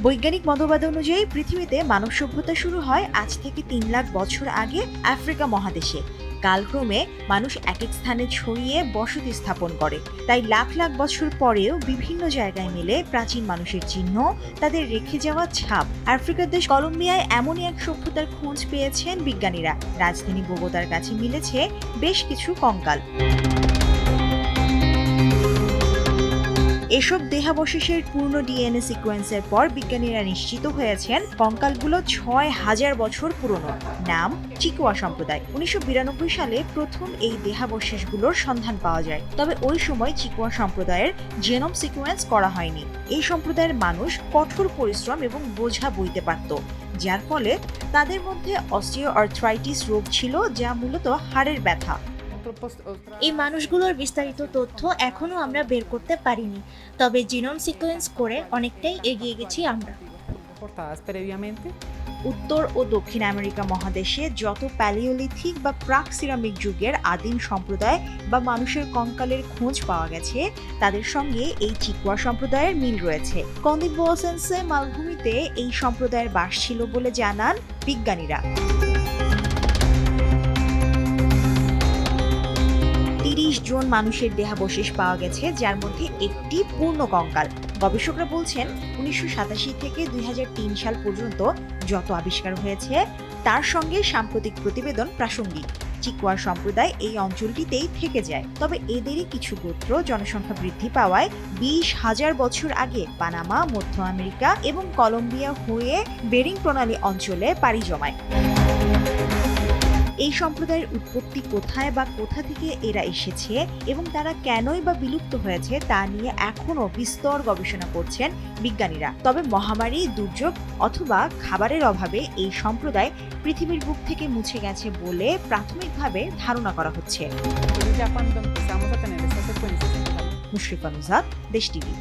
বৈজ্ঞানিক মতবাদ অনুযায়ী পৃথিবীতে মানব সভ্যতা শুরু হয় আজ থেকে ৩ লাখ বছর আগে আফ্রিকা মহাদেশে। কালক্রমে মানুষ এক এক স্থানে ছড়িয়ে বসতি স্থাপন করে, তাই লাখ লাখ বছর পরেও বিভিন্ন জায়গায় মেলে প্রাচীন মানুষের চিহ্ন, তাদের রেখে যাওয়া ছাপ। আফ্রিকার দেশ কলম্বিয়ায় এমনই এক সভ্যতার খোঁজ পেয়েছেন বিজ্ঞানীরা। রাজধানী বোগোতার কাছে মিলেছে বেশ কিছু কঙ্কাল। এসব দেহাবশেষের পূর্ণ ডিএনএ সিকোয়েন্সের পর বিজ্ঞানীরা নিশ্চিত হয়েছেন কঙ্কালগুলো ৬,০০০ বছর পুরনো। নাম চিকুয়া সম্প্রদায়। ১৯৯২ সালে প্রথম এই দেহাবশেষগুলোর সন্ধান পাওয়া যায়। তবে ওই সময় চিকুয়া সম্প্রদায়ের জেনোম সিকোয়েন্স করা হয়নি। এই সম্প্রদায়ের মানুষ কঠোর পরিশ্রম এবং বোঝা বইতে পারত, যার ফলে তাদের মধ্যে অস্টিওআর্থ্রাইটিস রোগ ছিল, যা মূলত হাড়ের ব্যথা। এই মানুষগুলোর বিস্তারিত তথ্য এখনো আমরা বের করতে পারিনি, তবে জিনোম সিকোয়েন্স করে অনেকটাই এগিয়ে গেছি আমরা। উত্তর ও দক্ষিণ আমেরিকা মহাদেশে যত প্যালিওলিথিক বা প্রাক সিরামিক যুগের আদিম সম্প্রদায় বা মানুষের কঙ্কালের খোঁজ পাওয়া গেছে, তাদের সঙ্গে এই চিকুয়া সম্প্রদায়ের মিল রয়েছে। কন্দিবোসেন্সে মালভূমিতে এই সম্প্রদায়ের বাস ছিল বলে জানান বিজ্ঞানীরা। ৩০ জন মানুষের দেহাবশেষ পাওয়া গেছে, যার মধ্যে একটি পূর্ণ কঙ্কাল। গবেষকরা বলছেন ১৯৮৭ থেকে ২০০৩ সাল পর্যন্ত যত আবিষ্কার হয়েছে তার সঙ্গে সাম্প্রতিক প্রতিবেদন প্রাসঙ্গিক। চিকুয়া সম্প্রদায় এই অঞ্চলটিতেই থেকে যায়, তবে এদেরই কিছু গোত্র জনসংখ্যা বৃদ্ধি পাওয়ায় ২০,০০০ বছর আগে পানামা, মধ্য আমেরিকা এবং কলম্বিয়া হয়ে বেরিং প্রণালী অঞ্চলে পাড়ি জমায়। এই সম্প্রদায়ের উৎপত্তি কোথায় বা কোথা থেকে এরা এসেছে এবং তারা কেনই বা বিলুপ্ত হয়েছে তা নিয়ে এখনো বিস্তর গবেষণা করছেন বিজ্ঞানীরা। তবে মহামারী, দুর্যোগ অথবা খাবারের অভাবে এই সম্প্রদায় পৃথিবীর বুক থেকে মুছে গেছে বলে প্রাথমিকভাবে ধারণা করা হচ্ছে। মুশরিফা নুজাত, দেশ টিভি।